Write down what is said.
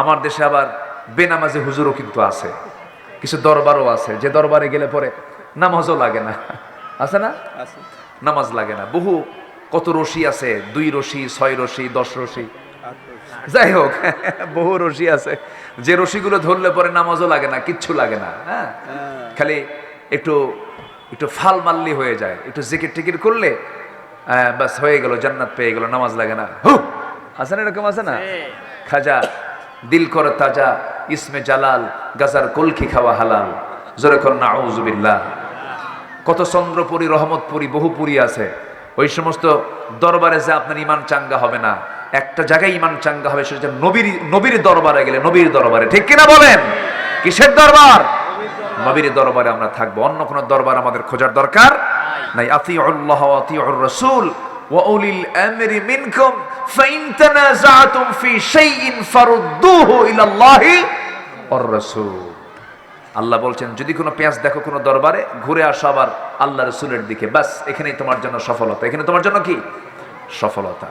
আমার দেশে আবার বেনামাজি হুজুরও কিন্তু আছে, কিছু দরবারও আছে, যে দরবারে গেলে পরে নামাজও লাগে না, আছে না? নামাজ লাগে না। বহু কত রশি আছে, 2 রশি, 6 রশি, 10 রশি, যাই হোক বহু রশি আছে, যে রশিগুলো ধরলে পরে নামাজও লাগে না, কিচ্ছু লাগে না। হ্যাঁ, খালি একটু একটু ফাল মাল্লি হয়ে যায়, একটু জিকির টিকির করলে বাস হয়ে গেল, জান্নাত পেয়ে গেল, নামাজ লাগে না। আছে না, এরকম আছে না? খাজা দিল কর তাজা, ইসমে জালাল, গাজার কলকি খাওয়া হালাল, জোরে কর নাউজুবিল্লাহ। কত চন্দ্রপুরী, রহমতপুরী, বহু পুরী আছে। ওই সমস্ত দরবারে যে আপনার ইমান চাঙ্গা হবে না, একটা জায়গায় ইমান চাঙ্গা হবে, সেটা নবীর নবীর দরবারে গেলে, নবীর দরবারে। ঠিক কিনা বলেন? কিসের দরবার? নবীর দরবারে আমরা থাকবো, অন্য কোন দরবার আমাদের খোঁজার দরকার নাই। আতিউল্লাহ ওয়া আতিউর রাসূল ওয়া উলিল আমরি মিনকুম ফাইন তানাযাতুম ফি শাইইন ফারুদ্দুহু ইলাল্লাহি ওয়ার রাসূল। আল্লাহ বলছেন, যদি কোনো পেঁয়াজ দেখো কোনো দরবারে, ঘুরে আসো আবার আল্লাহ রাসূলের দিকে, বাস এখানেই তোমার জন্য সফলতা। এখানে তোমার জন্য কি সফলতা?